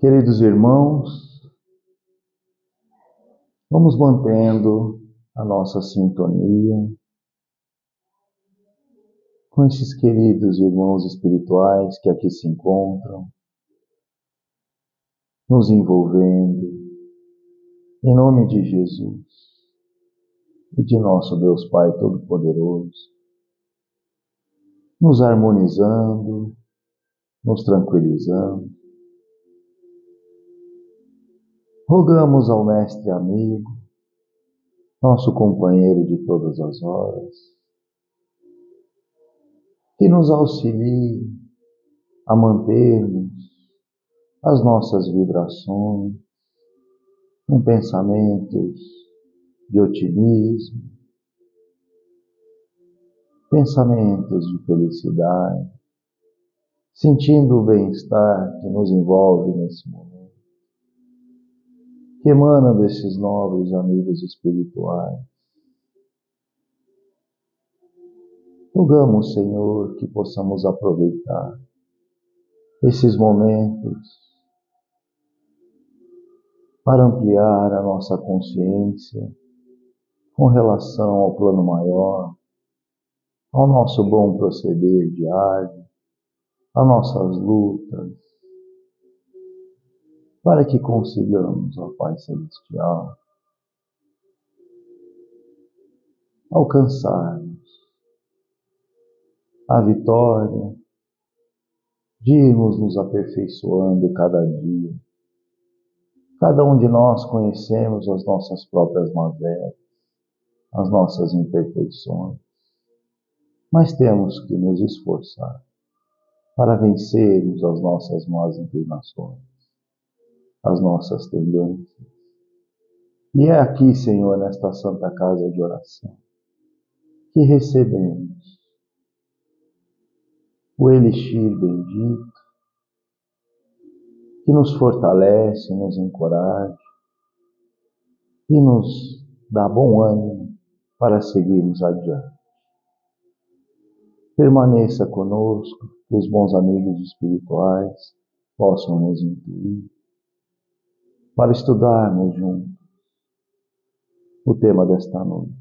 Queridos irmãos, vamos mantendo a nossa sintonia com esses queridos irmãos espirituais que aqui se encontram, nos envolvendo, em nome de Jesus e de nosso Deus Pai Todo-Poderoso, nos harmonizando, nos tranquilizando. Rogamos ao Mestre amigo, nosso companheiro de todas as horas, que nos auxilie a mantermos as nossas vibrações com pensamentos de otimismo, pensamentos de felicidade, sentindo o bem-estar que nos envolve nesse momento, que emana desses nobres amigos espirituais. Rogamos, Senhor, que possamos aproveitar esses momentos para ampliar a nossa consciência com relação ao plano maior, ao nosso bom proceder diário, às nossas lutas, para que consigamos, ó Pai Celestial, alcançarmos a vitória de irmos nos aperfeiçoando cada dia. Cada um de nós conhecemos as nossas próprias mazelas, as nossas imperfeições, mas temos que nos esforçar para vencermos as nossas más inclinações, as nossas tendências. E é aqui, Senhor, nesta Santa Casa de Oração, que recebemos o Elixir bendito, que nos fortalece, nos encoraja e nos dá bom ânimo para seguirmos adiante. Permaneça conosco, que os bons amigos espirituais possam nos intuir para estudarmos juntos o tema desta noite.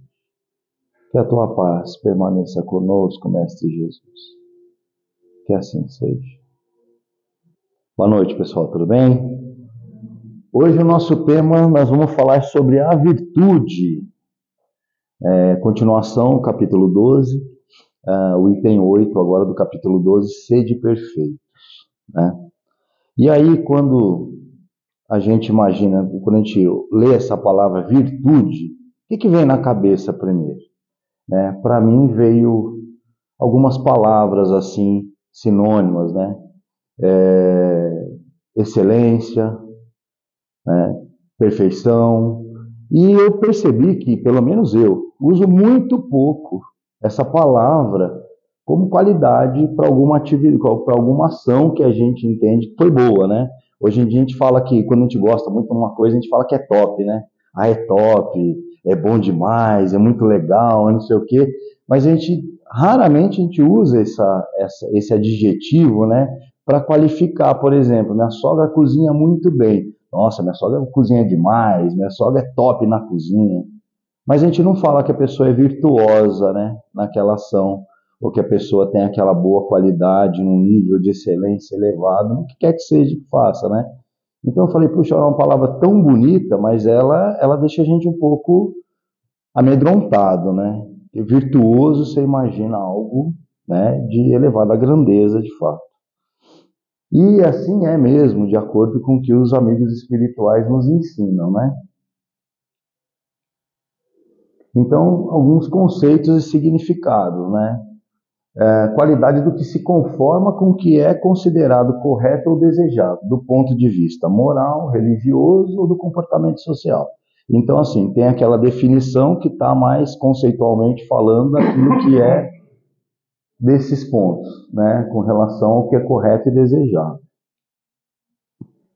Que a tua paz permaneça conosco, Mestre Jesus. Que assim seja. Boa noite, pessoal, tudo bem? Hoje o nosso tema, nós vamos falar sobre a virtude. Continuação, capítulo 12, o item 8 agora do capítulo 12, sede perfeitos. Né? E aí, quando a gente imagina, quando a gente lê essa palavra virtude, o que vem na cabeça primeiro? Para mim veio algumas palavras assim, sinônimas, né? Excelência, né? Perfeição. E eu percebi que, pelo menos eu, uso muito pouco essa palavra como qualidade para alguma atividade, para alguma ação que a gente entende que foi boa, né? Hoje em dia a gente fala que quando a gente gosta muito de uma coisa, a gente fala que é top, né? Ah, é top, é bom demais, é muito legal, não sei o quê. Mas raramente a gente usa esse adjetivo, né? Para qualificar, por exemplo, minha sogra cozinha muito bem. Nossa, minha sogra cozinha demais, minha sogra é top na cozinha. Mas a gente não fala que a pessoa é virtuosa, né, naquela ação, ou que a pessoa tem aquela boa qualidade, um nível de excelência elevado, no que quer que seja que faça, né? Então eu falei, puxa, é uma palavra tão bonita, mas ela deixa a gente um pouco amedrontado, né? E virtuoso, você imagina algo, né, de elevada grandeza, de fato. E assim é mesmo, de acordo com o que os amigos espirituais nos ensinam, né? Então, alguns conceitos e significados, né? Qualidade do que se conforma com o que é considerado correto ou desejado, do ponto de vista moral, religioso ou do comportamento social. Então, assim, tem aquela definição que está mais conceitualmente falando daquilo que é desses pontos, né? Com relação ao que é correto e desejado.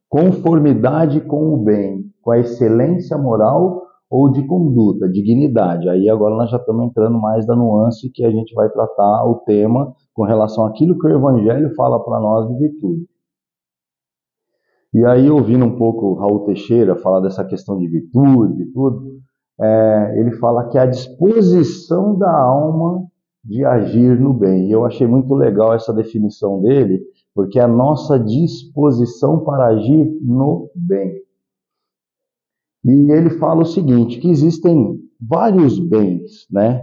Conformidade com o bem, com a excelência moral ou de conduta, dignidade. Aí agora nós já estamos entrando mais da nuance que a gente vai tratar o tema com relação àquilo que o Evangelho fala para nós de virtude. E aí, ouvindo um pouco Raul Teixeira falar dessa questão de virtude e tudo, ele fala que é a disposição da alma de agir no bem. E eu achei muito legal essa definição dele, porque é a nossa disposição para agir no bem. E ele fala o seguinte, que existem vários bens, né?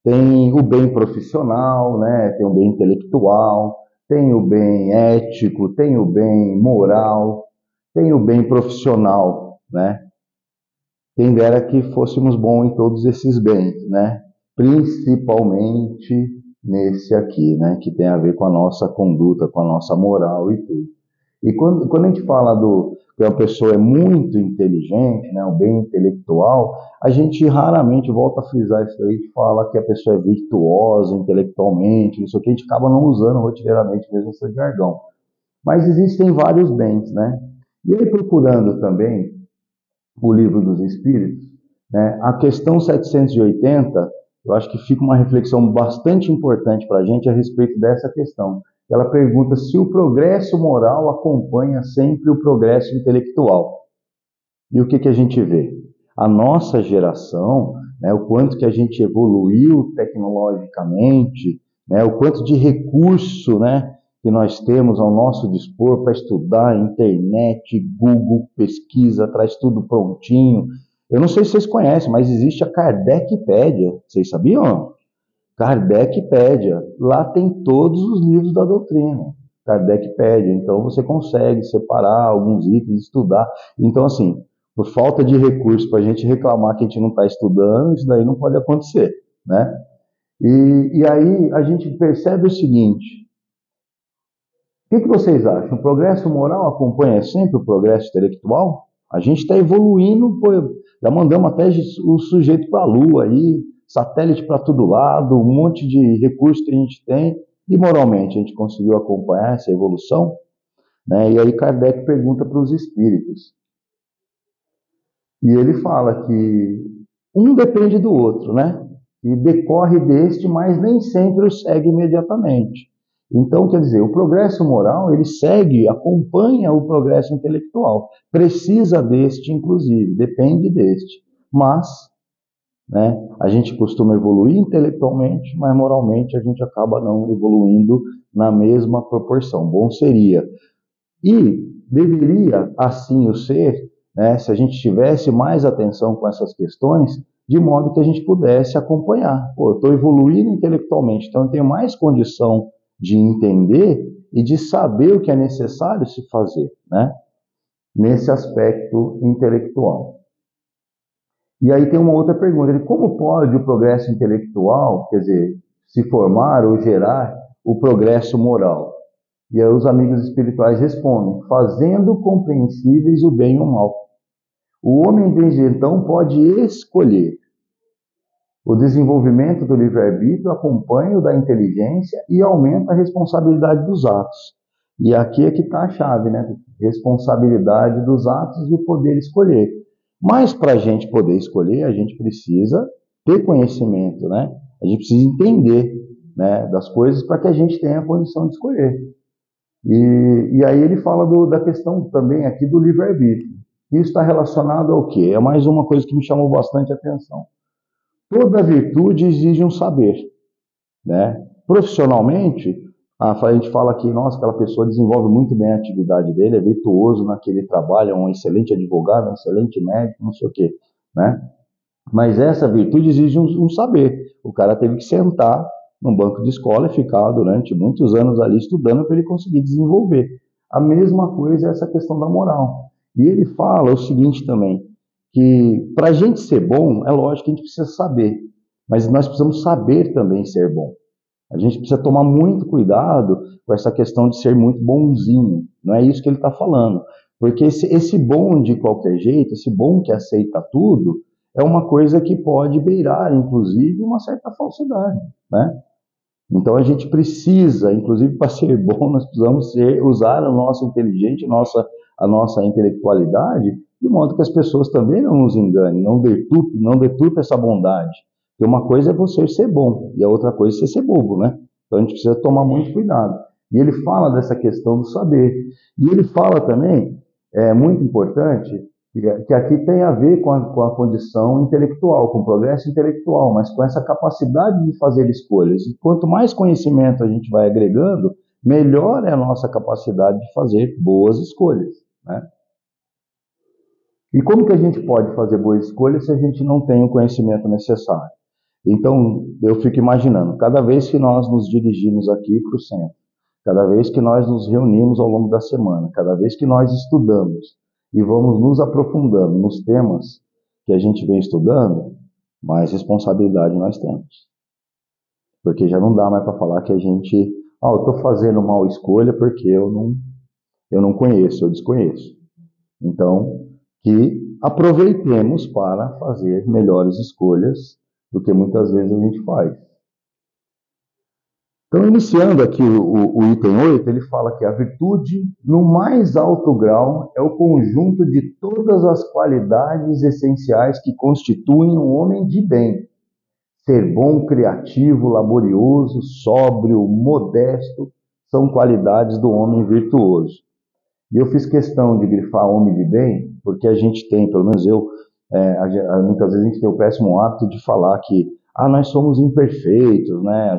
Tem o bem profissional, né? Tem o bem intelectual, tem o bem ético, tem o bem moral, tem o bem profissional, né? Quem dera que fôssemos bons em todos esses bens, né? Principalmente nesse aqui, né? Que tem a ver com a nossa conduta, com a nossa moral e tudo. E quando a gente fala que a pessoa é muito inteligente, né, um bem intelectual, a gente raramente volta a frisar isso aí, de fala que a pessoa é virtuosa intelectualmente, isso aqui a gente acaba não usando rotineiramente mesmo esse jargão. Mas existem vários bens, né? E aí, procurando também o Livro dos Espíritos, né, a questão 780, eu acho que fica uma reflexão bastante importante para a gente a respeito dessa questão. Ela pergunta se o progresso moral acompanha sempre o progresso intelectual. E o que a gente vê? A nossa geração, né, o quanto que a gente evoluiu tecnologicamente, né, o quanto de recurso, né, que nós temos ao nosso dispor para estudar, internet, Google, pesquisa, traz tudo prontinho. Eu não sei se vocês conhecem, mas existe a Kardecpédia. Vocês sabiam? Kardecpédia. Lá tem todos os livros da doutrina. Kardecpédia. Então você consegue separar alguns itens, estudar. Então, assim, por falta de recursos para a gente reclamar que a gente não está estudando, isso daí não pode acontecer, né? E aí a gente percebe o seguinte: o que vocês acham? O progresso moral acompanha sempre o progresso intelectual? A gente está evoluindo, pô, já mandamos até o sujeito para a Lua aí, satélite para todo lado, um monte de recursos que a gente tem, e moralmente a gente conseguiu acompanhar essa evolução? Né? E aí Kardec pergunta para os espíritos. E ele fala que um depende do outro, né? E decorre deste, mas nem sempre o segue imediatamente. Então, quer dizer, o progresso moral, ele segue, acompanha o progresso intelectual. Precisa deste, inclusive, depende deste. Mas, né, a gente costuma evoluir intelectualmente, mas moralmente a gente acaba não evoluindo na mesma proporção. Bom seria. E deveria, assim o ser, né, se a gente tivesse mais atenção com essas questões, de modo que a gente pudesse acompanhar. Pô, eu estou evoluindo intelectualmente, então eu tenho mais condição de entender e de saber o que é necessário se fazer, né, nesse aspecto intelectual. E aí tem uma outra pergunta: como pode o progresso intelectual, quer dizer, se formar ou gerar o progresso moral? E aí os amigos espirituais respondem: fazendo compreensíveis o bem e o mal. O homem desde então pode escolher. O desenvolvimento do livre-arbítrio acompanha o da inteligência e aumenta a responsabilidade dos atos. E aqui é que está a chave, né? Responsabilidade dos atos e o poder escolher. Mas para a gente poder escolher, a gente precisa ter conhecimento, né? A gente precisa entender, né, das coisas para que a gente tenha a condição de escolher. E aí ele fala da questão também aqui do livre-arbítrio. Isso está relacionado ao quê? É mais uma coisa que me chamou bastante a atenção. Toda virtude exige um saber, né? Profissionalmente, a gente fala que, nossa, aquela pessoa desenvolve muito bem a atividade dele, é virtuoso naquele trabalho, é um excelente advogado, um excelente médico, não sei o quê, né? Mas essa virtude exige um saber. O cara teve que sentar num banco de escola e ficar durante muitos anos ali estudando para ele conseguir desenvolver. A mesma coisa é essa questão da moral. E ele fala o seguinte também, que para a gente ser bom, é lógico que a gente precisa saber, mas nós precisamos saber também ser bom. A gente precisa tomar muito cuidado com essa questão de ser muito bonzinho. Não é isso que ele está falando. Porque esse bom de qualquer jeito, esse bom que aceita tudo, é uma coisa que pode beirar, inclusive, uma certa falsidade, né? Então a gente precisa, inclusive para ser bom, nós precisamos usar a nossa inteligência, a nossa intelectualidade, de modo que as pessoas também não nos enganem, não deturpem essa bondade. Porque uma coisa é você ser bom, e a outra coisa é você ser bobo, né? Então a gente precisa tomar muito cuidado. E ele fala dessa questão do saber. E ele fala também é muito importante, que aqui tem a ver com a condição intelectual, com o progresso intelectual, mas com essa capacidade de fazer escolhas. E quanto mais conhecimento a gente vai agregando, melhor é a nossa capacidade de fazer boas escolhas, né? E como que a gente pode fazer boas escolhas se a gente não tem o conhecimento necessário? Então, eu fico imaginando, cada vez que nós nos dirigimos aqui para o centro, cada vez que nós nos reunimos ao longo da semana, cada vez que nós estudamos e vamos nos aprofundando nos temas que a gente vem estudando, mais responsabilidade nós temos. Porque já não dá mais para falar que a gente, eu estou fazendo mal escolha porque eu não conheço, eu desconheço. Então, que aproveitemos para fazer melhores escolhas do que muitas vezes a gente faz. Então, iniciando aqui o item 8, ele fala que a virtude, no mais alto grau, é o conjunto de todas as qualidades essenciais que constituem um homem de bem. Ser bom, criativo, laborioso, sóbrio, modesto, são qualidades do homem virtuoso. E eu fiz questão de grifar homem de bem, porque a gente tem, pelo menos eu, muitas vezes a gente tem o péssimo hábito de falar que nós somos imperfeitos, né?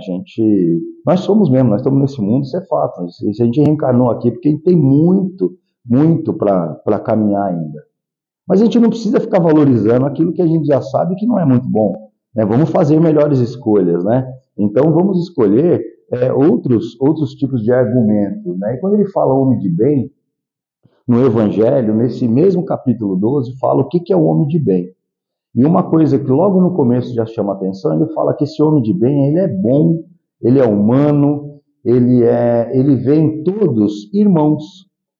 Nós somos mesmo, nós estamos nesse mundo, isso é fato. A gente reencarnou aqui porque tem muito, muito para caminhar ainda. Mas a gente não precisa ficar valorizando aquilo que a gente já sabe que não é muito bom, né? Vamos fazer melhores escolhas, né? Então vamos escolher outros tipos de argumentos, né? E quando ele fala homem de bem, no Evangelho, nesse mesmo capítulo 12, fala o que é o homem de bem. E uma coisa que logo no começo já chama atenção, ele fala que esse homem de bem, ele é bom, ele é humano, ele vê em todos irmãos.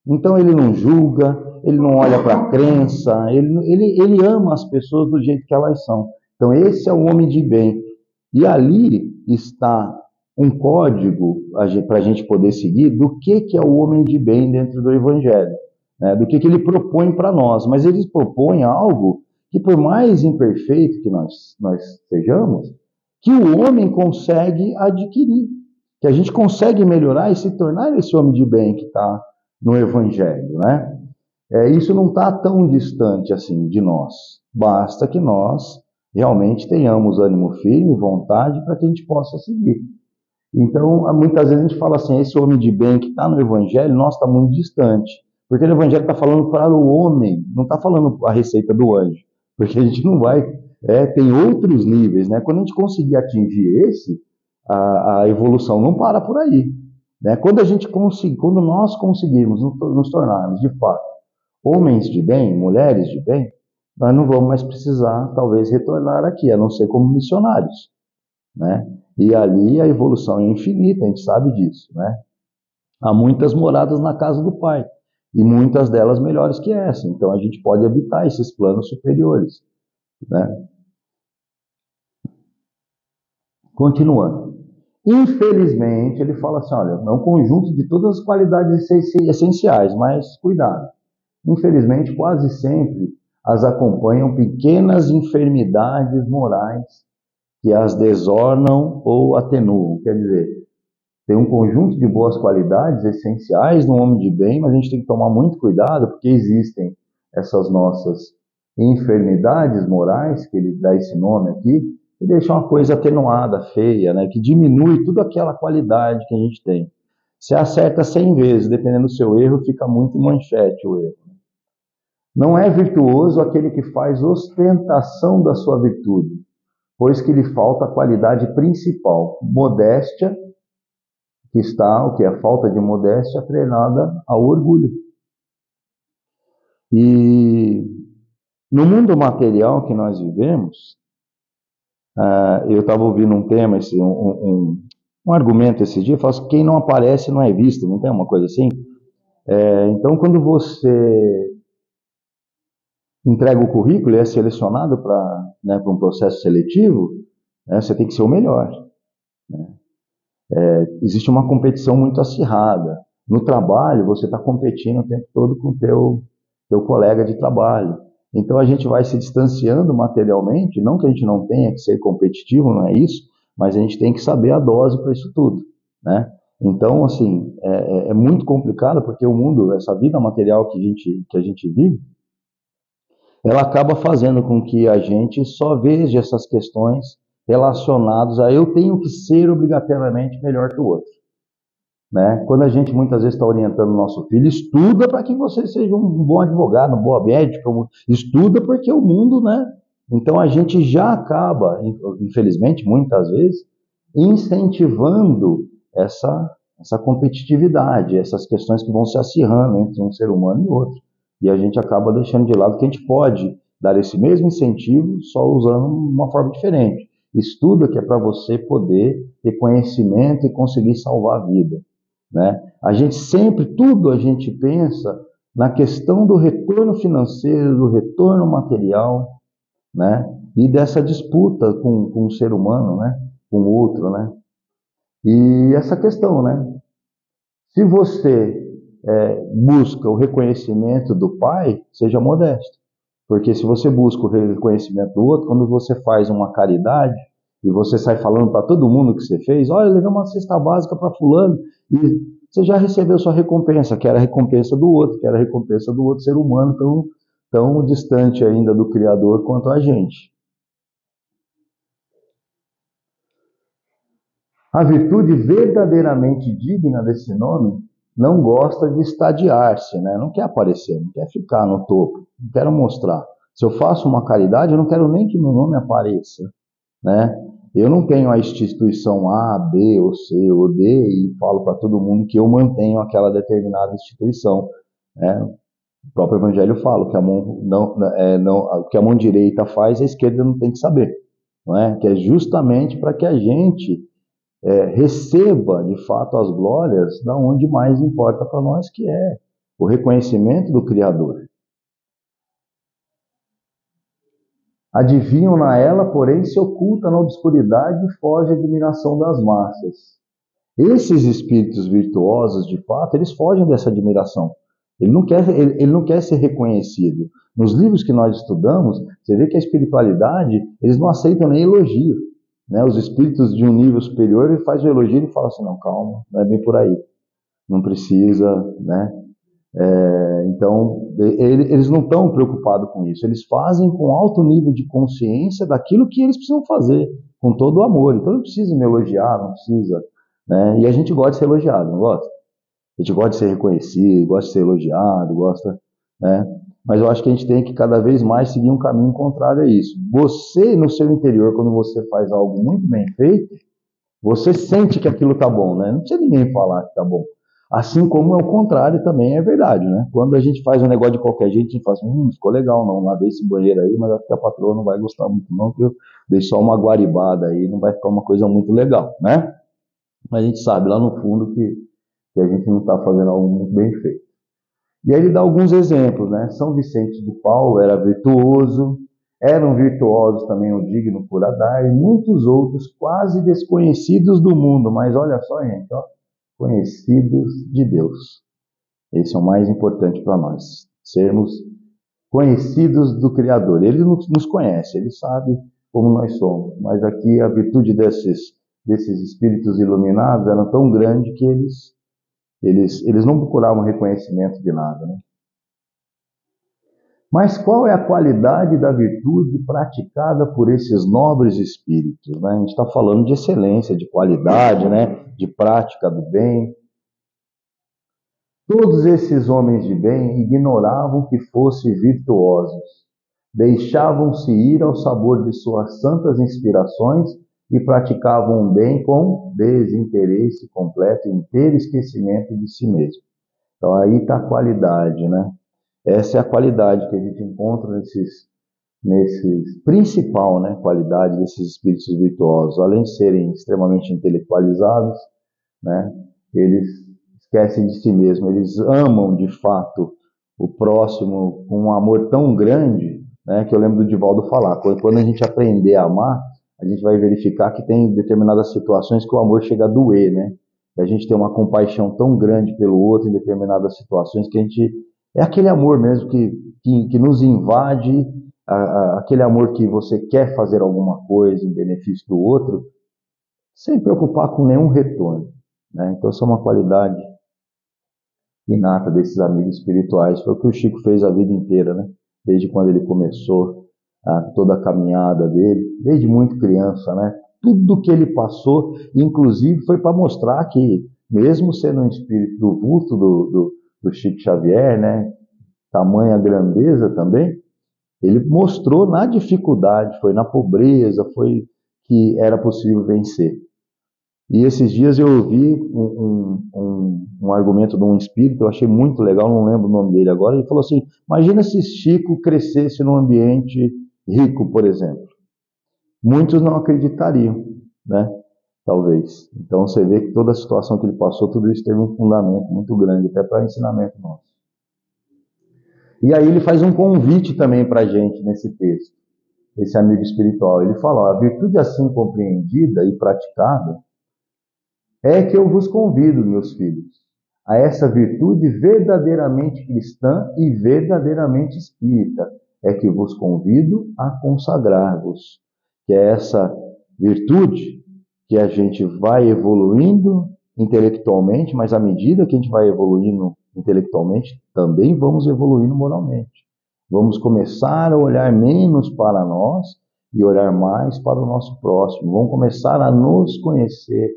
Então ele não julga, ele não olha para a crença, ele ama as pessoas do jeito que elas são. Então esse é o homem de bem. E ali está um código para a gente poder seguir do que é o homem de bem dentro do Evangelho, né? Do que ele propõe para nós. Mas ele propõe algo que, por mais imperfeito que nós sejamos, que o homem consegue adquirir, que a gente consegue melhorar e se tornar esse homem de bem que está no Evangelho, né? Isso não está tão distante assim de nós. Basta que nós realmente tenhamos ânimo firme, vontade, para que a gente possa seguir. Então, muitas vezes a gente fala assim, esse homem de bem que está no Evangelho, nossa, está muito distante. Porque o Evangelho está falando para o homem, não está falando a receita do anjo. Porque a gente não vai... tem outros níveis, né? Quando a gente conseguir atingir a evolução não para por aí, né? Quando nós conseguirmos nos tornarmos, de fato, homens de bem, mulheres de bem, nós não vamos mais precisar, talvez, retornar aqui, a não ser como missionários, né? E ali a evolução é infinita, a gente sabe disso, né? Há muitas moradas na casa do Pai, e muitas delas melhores que essa. Então a gente pode habitar esses planos superiores, né? Continuando. Infelizmente, ele fala assim, olha, é um conjunto de todas as qualidades essenciais, mas cuidado. Infelizmente, quase sempre as acompanham pequenas enfermidades morais que as desornam ou atenuam. Quer dizer, tem um conjunto de boas qualidades essenciais no homem de bem, mas a gente tem que tomar muito cuidado, porque existem essas nossas enfermidades morais, que ele dá esse nome aqui, e deixa uma coisa atenuada, feia, né, que diminui toda aquela qualidade que a gente tem. Se acerta 100 vezes, dependendo do seu erro, fica muito em manchete o erro. Não é virtuoso aquele que faz ostentação da sua virtude, pois que lhe falta a qualidade principal, modéstia, o que é a falta de modéstia atrelada ao orgulho. E no mundo material que nós vivemos, eu estava ouvindo um tema, um argumento esse dia, fala assim, quem não aparece não é visto, não tem uma coisa assim? Então, quando você entrega o currículo e é selecionado para um processo seletivo, você tem que ser o melhor, né? Existe uma competição muito acirrada. No trabalho, você está competindo o tempo todo com o teu colega de trabalho. Então, a gente vai se distanciando materialmente, não que a gente não tenha que ser competitivo, não é isso, mas a gente tem que saber a dose para isso tudo, né? Então, assim, é muito complicado porque o mundo, essa vida material que a gente vive, ela acaba fazendo com que a gente só veja essas questões relacionadas a eu tenho que ser obrigatoriamente melhor que o outro. Né? Quando a gente muitas vezes está orientando o nosso filho, estuda para que você seja um bom advogado, um bom médico, estuda porque o mundo, né? Então a gente já acaba, infelizmente, muitas vezes, incentivando essa competitividade, essas questões que vão se acirrando entre um ser humano e outro. E a gente acaba deixando de lado que a gente pode dar esse mesmo incentivo só usando uma forma diferente. Estuda que é para você poder ter conhecimento e conseguir salvar a vida. Né? A gente sempre, tudo a gente pensa na questão do retorno financeiro, do retorno material, né? E dessa disputa com o ser humano, né? Com o outro, né? E essa questão, né? Se você busca o reconhecimento do pai, seja modesto. Porque se você busca o reconhecimento do outro, quando você faz uma caridade e você sai falando para todo mundo que você fez, olha, levei uma cesta básica para fulano, e você já recebeu sua recompensa, que era a recompensa do outro, que era a recompensa do outro ser humano tão distante ainda do Criador quanto a gente. A virtude verdadeiramente digna desse nome não gosta de estadiar-se, né? Não quer aparecer, não quer ficar no topo, não quero mostrar. Se eu faço uma caridade, eu não quero nem que meu nome apareça, né? Eu não tenho a instituição A, B ou C ou D e falo para todo mundo que eu mantenho aquela determinada instituição, né? O próprio Evangelho fala que a mão o que a mão direita faz, a esquerda não tem que saber, não é? Que é justamente para que a gente receba de fato as glórias da onde mais importa para nós, que é o reconhecimento do Criador. Adivinham na ela, porém, se oculta na obscuridade e foge à admiração das massas. Esses espíritos virtuosos, de fato, eles fogem dessa admiração. Ele não quer ser reconhecido. Nos livros que nós estudamos, você vê que a espiritualidade, eles não aceitam nem elogio. Né? Os espíritos de um nível superior, ele faz o elogio e fala assim, não, calma, não é bem por aí. Não precisa, né? Então, eles não estão preocupados com isso. Eles fazem com alto nível de consciência daquilo que eles precisam fazer, com todo o amor. Então, não precisa me elogiar, não precisa. Né? E a gente gosta de ser elogiado, não gosta? A gente gosta de ser reconhecido, gosta de ser elogiado, gosta. Né? Mas eu acho que a gente tem que cada vez mais seguir um caminho contrário a isso. Você, no seu interior, quando você faz algo muito bem feito, você sente que aquilo está bom, né? Não precisa ninguém falar que está bom. Assim como é o contrário também é verdade, né? Quando a gente faz um negócio de qualquer jeito, a gente fala assim, ficou legal, não, lavei esse banheiro aí, mas acho que a patroa não vai gostar muito não, que eu dei só uma guaribada aí, não vai ficar uma coisa muito legal, né? Mas a gente sabe lá no fundo que a gente não está fazendo algo muito bem feito. E aí ele dá alguns exemplos, né? São Vicente de Paulo era virtuoso, eram virtuosos também o digno Curadar e muitos outros quase desconhecidos do mundo, mas olha só, gente, ó, conhecidos de Deus. Esse é o mais importante para nós, sermos conhecidos do Criador. Ele nos conhece, ele sabe como nós somos, mas aqui a virtude desses espíritos iluminados era tão grande que eles não procuravam reconhecimento de nada, né? Mas qual é a qualidade da virtude praticada por esses nobres espíritos? Né? A gente está falando de excelência, de qualidade, né? De prática do bem. Todos esses homens de bem ignoravam que fossem virtuosos, deixavam-se ir ao sabor de suas santas inspirações e praticavam o bem com desinteresse completo e inteiro esquecimento de si mesmo. Então aí está a qualidade, né? Essa é a qualidade que a gente encontra nesses principal, né, qualidade desses espíritos virtuosos. Além de serem extremamente intelectualizados, né, eles esquecem de si mesmos, eles amam de fato o próximo com um amor tão grande, né, que eu lembro do Divaldo falar, quando a gente aprender a amar, a gente vai verificar que tem determinadas situações que o amor chega a doer, né? A gente tem uma compaixão tão grande pelo outro em determinadas situações que a gente é aquele amor mesmo que nos invade, aquele amor que você quer fazer alguma coisa em benefício do outro, sem preocupar com nenhum retorno. né? Então, essa é uma qualidade inata desses amigos espirituais. Foi o que o Chico fez a vida inteira, né? Desde quando ele começou toda a caminhada dele, desde muito criança, né? Tudo que ele passou, inclusive, foi para mostrar que, mesmo sendo um espírito do vulto do Chico Xavier, né? Tamanha grandeza também, ele mostrou na dificuldade, foi na pobreza, foi que era possível vencer. E esses dias eu ouvi um argumento de um espírito, eu achei muito legal, não lembro o nome dele agora. Ele falou assim: imagina se Chico crescesse num ambiente rico, por exemplo. Muitos não acreditariam, né? Talvez. Então você vê que toda a situação que ele passou, tudo isso teve um fundamento muito grande, até para ensinamento nosso. E aí ele faz um convite também para a gente nesse texto, esse amigo espiritual. Ele fala: ó, a virtude assim compreendida e praticada é que eu vos convido, meus filhos, a essa virtude verdadeiramente cristã e verdadeiramente espírita. É que vos convido a consagrar-vos. Que é essa virtude que a gente vai evoluindo intelectualmente, mas à medida que a gente vai evoluindo intelectualmente, também vamos evoluindo moralmente. Vamos começar a olhar menos para nós e olhar mais para o nosso próximo. Vamos começar a nos conhecer,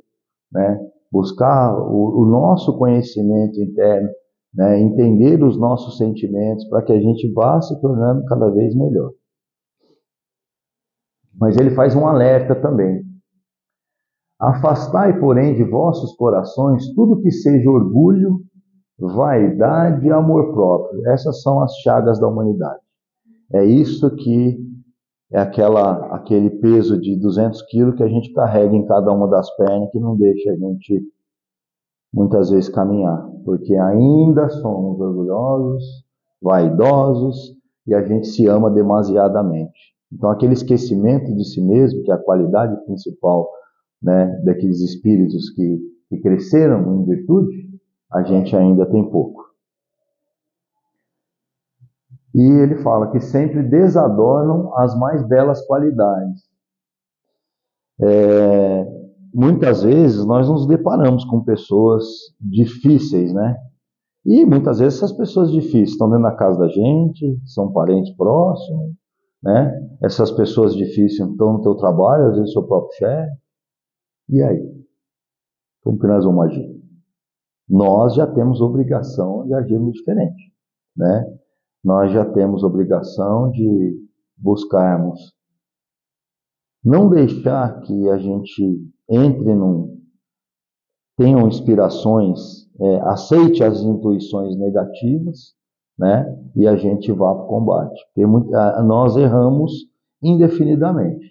né? Buscar o nosso conhecimento interno, né? Entender os nossos sentimentos para que a gente vá se tornando cada vez melhor. Mas ele faz um alerta também. Afastai, porém, de vossos corações tudo que seja orgulho, vaidade e amor próprio. Essas são as chagas da humanidade. É isso que é aquele peso de 200 quilos que a gente carrega em cada uma das pernas, que não deixa a gente muitas vezes caminhar, porque ainda somos orgulhosos, vaidosos e a gente se ama demasiadamente. Então, aquele esquecimento de si mesmo, que é a qualidade principal, né, daqueles espíritos que cresceram em virtude, a gente ainda tem pouco. E ele fala que sempre desadornam as mais belas qualidades. Muitas vezes nós nos deparamos com pessoas difíceis, né? E muitas vezes essas pessoas difíceis estão dentro da casa da gente, são parentes próximos, né? Essas pessoas difíceis estão no teu trabalho, às vezes seu próprio chefe. E aí? Como que nós vamos agir? Nós já temos obrigação de agirmos diferente, né? Nós já temos obrigação de buscarmos não deixar que a gente entre tenham inspirações, aceite as intuições negativas, né? E a gente vá para o combate. Porque nós erramos indefinidamente,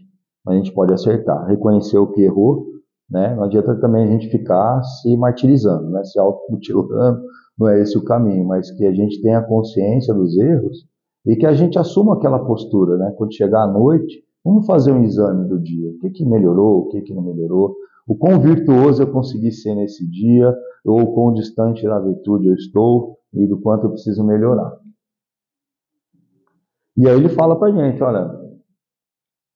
mas a gente pode acertar, reconhecer o que errou, né? Não adianta também a gente ficar se martirizando, né? Se automutilando, não é esse o caminho, mas que a gente tenha consciência dos erros e que a gente assuma aquela postura, né? Quando chegar à noite, vamos fazer um exame do dia. O que melhorou, o que não melhorou? O quão virtuoso eu consegui ser nesse dia, ou o quão distante da virtude eu estou, e do quanto eu preciso melhorar. E aí ele fala para a gente, olha,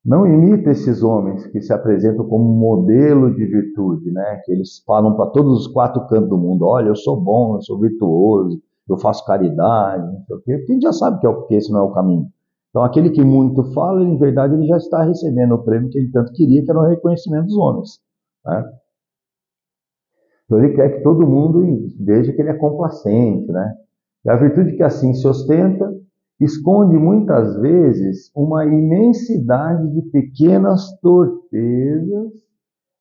não imita esses homens que se apresentam como modelo de virtude, né? Que eles falam para todos os quatro cantos do mundo, olha, eu sou bom, eu sou virtuoso, eu faço caridade, não sei o quê, porque a gente já sabe que esse não é o caminho. Então aquele que muito fala, em verdade, ele já está recebendo o prêmio que ele tanto queria, que era o reconhecimento dos homens, né? Então ele quer que todo mundo veja que ele é complacente, né? E a virtude que assim se ostenta esconde muitas vezes uma imensidade de pequenas torpezas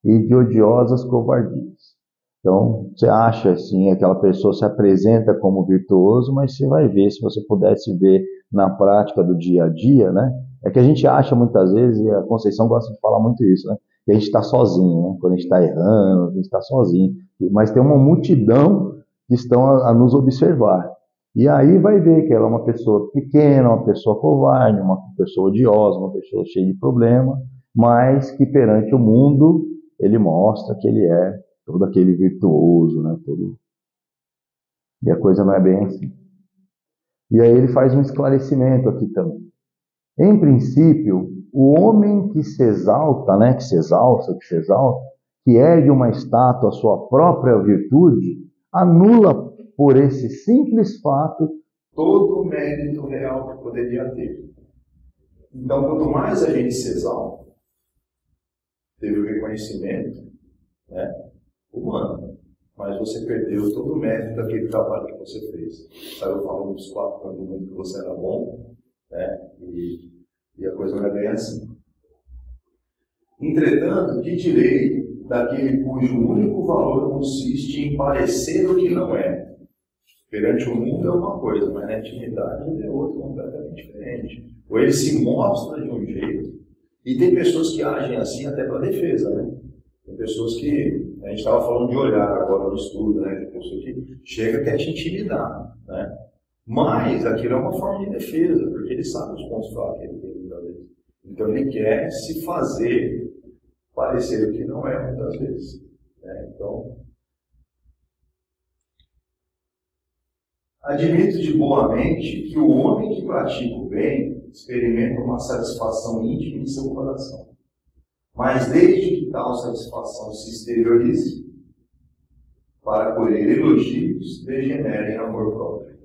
e de odiosas covardias. Então, você acha assim, aquela pessoa se apresenta como virtuoso, mas você vai ver, se você pudesse ver na prática do dia a dia, né? É que a gente acha muitas vezes, e a Conceição gosta de falar muito isso, né? Que a gente está sozinho, né? Quando a gente está errando, a gente está sozinho. Mas tem uma multidão que estão a nos observar. E aí vai ver que ela é uma pessoa pequena, uma pessoa covarde, uma pessoa odiosa, uma pessoa cheia de problema, mas que perante o mundo ele mostra que ele é todo aquele virtuoso, né? E a coisa não é bem assim. E aí ele faz um esclarecimento aqui também. Em princípio, o homem que se exalta, né? Que se exalta, que ergue uma estátua à sua própria virtude, anula por esse simples fato todo o mérito real que poderia ter. Então, quanto mais a gente se exalta, teve o reconhecimento, né, humano, mas você perdeu todo o mérito daquele trabalho que você fez. Saiu falando dos 4 anos do mundo que você era bom, né, e a coisa não é bem assim. Entretanto, que direi daquele cujo único valor consiste em parecer o que não é? Perante o mundo é uma coisa, mas na intimidade é outra completamente diferente. Ou ele se mostra de um jeito, e tem pessoas que agem assim até para defesa, né? Tem pessoas que, a gente estava falando de olhar agora no estudo, né? Tem pessoa que chega até te intimidar, né? Mas aquilo é uma forma de defesa, porque ele sabe os pontos fracos que ele tem muitas vezes. Então ele quer se fazer parecer o que não é muitas vezes, né? Então, admito de boa mente que o homem que pratica o bem experimenta uma satisfação íntima em seu coração. Mas desde que tal satisfação se exteriorize, para colher elogios, degenera em amor próprio.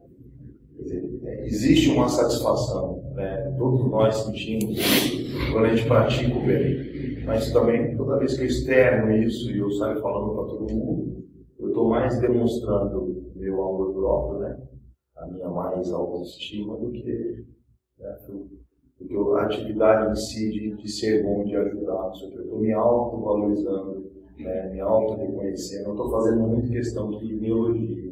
Quer dizer, existe uma satisfação, né? Todos nós sentimos isso quando a gente pratica o bem. Mas também, toda vez que eu externo isso e eu saio falando para todo mundo, eu estou mais demonstrando meu amor próprio, né? A minha mais autoestima do que, né, a atividade em si de ser bom, de ajudar. Eu estou me auto-valorizando, né, me auto-reconhecendo. Eu estou fazendo muito questão de me elogiar.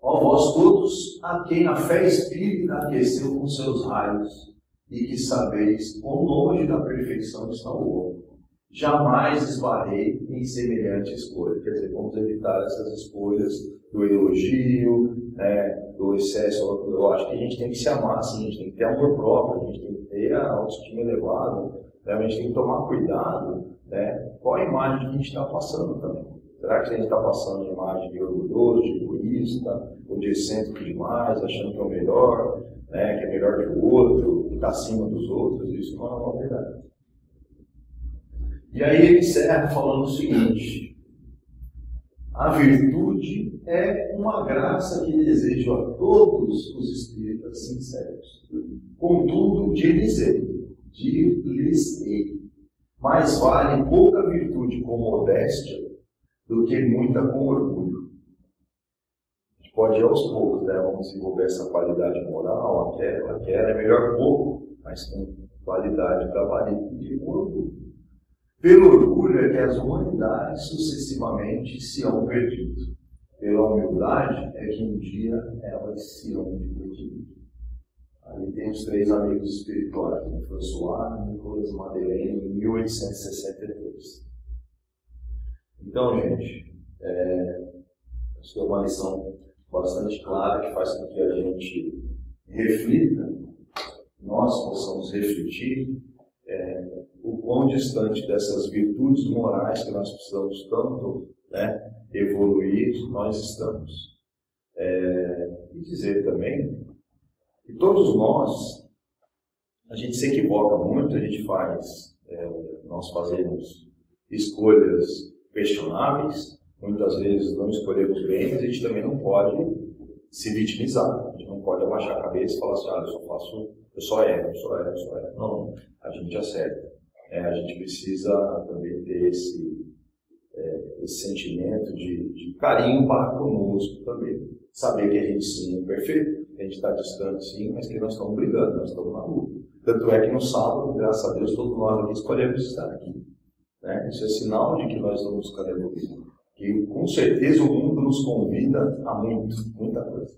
Ó vós todos, a quem a fé espírita aqueceu com seus raios, e que sabeis quão longe da perfeição está o homem. Jamais esbarrei em semelhante escolha. Quer dizer, vamos evitar essas escolhas do elogio, né, do excesso. Eu acho que a gente tem que se amar, sim, a gente tem que ter amor próprio, a gente tem que ter a autoestima elevada, né, a gente tem que tomar cuidado, né, qual a imagem que a gente está passando também. Será que a gente está passando a imagem de orgulhoso, de egoísta, ou de excêntrico demais, achando que é o melhor, né, que é melhor que o outro, que está acima dos outros? Isso não é uma verdade. E aí ele encerra falando o seguinte: a virtude é uma graça que desejo a todos os espíritas sinceros. Contudo, dir-lhes-ei, mais vale pouca virtude com modéstia do que muita com orgulho. A gente pode ir aos poucos, né? Vamos desenvolver essa qualidade moral, aquela é melhor pouco, mas com qualidade gabarito e com orgulho. Pelo orgulho é que as humanidades sucessivamente se hão perdido. Pela humildade é que um dia elas se hão dividido. Ali tem os 3 amigos espirituais, né? François, Nicolas Madeleine, em 1863. Então, gente, acho que é uma lição bastante clara que faz com que a gente reflita, nós possamos refletir o quão distante dessas virtudes morais que nós precisamos tanto, né, evoluir, nós estamos. E dizer também que todos nós, a gente se equivoca muito, a gente nós fazemos escolhas questionáveis, muitas vezes não escolhemos bem, mas a gente também não pode se vitimizar, a gente não pode abaixar a cabeça e falar assim, eu só erro. Não, a gente acerta. A gente precisa também ter esse sentimento de carinho para conosco também. Saber que a gente sim é perfeito, que a gente está distante sim, mas que nós estamos brigando, nós estamos na luta. Tanto é que no sábado, graças a Deus, todos nós aqui escolhemos estar aqui. Né? Isso é sinal de que nós estamos buscando evoluir. Que com certeza o mundo nos convida a muita coisa.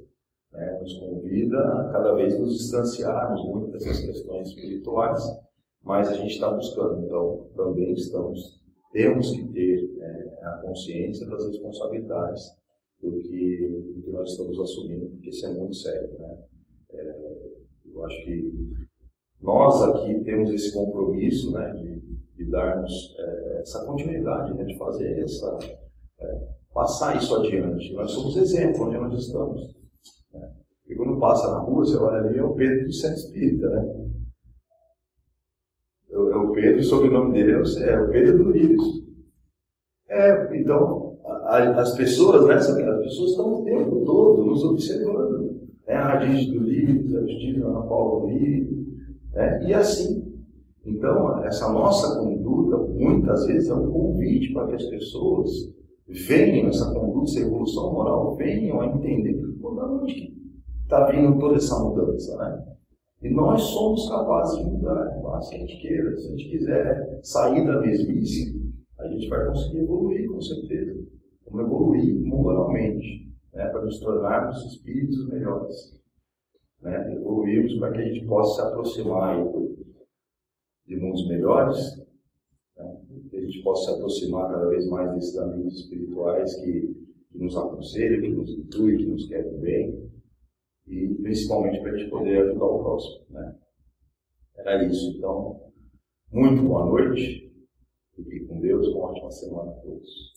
Né? Nos convida a cada vez nos distanciarmos muito dessas questões espirituais, mas a gente está buscando. Então, também temos que ter a consciência das responsabilidades do que nós estamos assumindo, porque isso é muito sério. Né? Eu acho que nós aqui temos esse compromisso, né, de darmos essa continuidade, né, de fazer passar isso adiante. Nós somos exemplo onde nós estamos. Né? E quando passa na rua, você olha ali, é o Pedro do Centro Espírita. Né? É o Pedro, o sobrenome dele é o Pedro do Lírios. Então, as pessoas, né, as pessoas estão o tempo todo nos observando. Né? A Radis do Lírios, a Justina Ana Paula do Lírios, né? E assim. Então, essa nossa conduta, muitas vezes, é um convite para que as pessoas venham, essa conduta, essa evolução moral, venham a entender de onde está vindo toda essa mudança, né? E nós somos capazes de mudar, se a gente queira, se a gente quiser sair da mesmice, a gente vai conseguir evoluir, com certeza. Vamos evoluir moralmente, né? Para nos tornarmos espíritos melhores. Né? Evoluirmos para que a gente possa se aproximar aí de mundos melhores, né? Que a gente possa se aproximar cada vez mais desses amigos espirituais que nos aconselham, que nos intuem, que nos querem bem, e principalmente para a gente poder ajudar o próximo. Né? Era isso. Então, muito boa noite, fiquem com Deus, uma ótima semana a todos.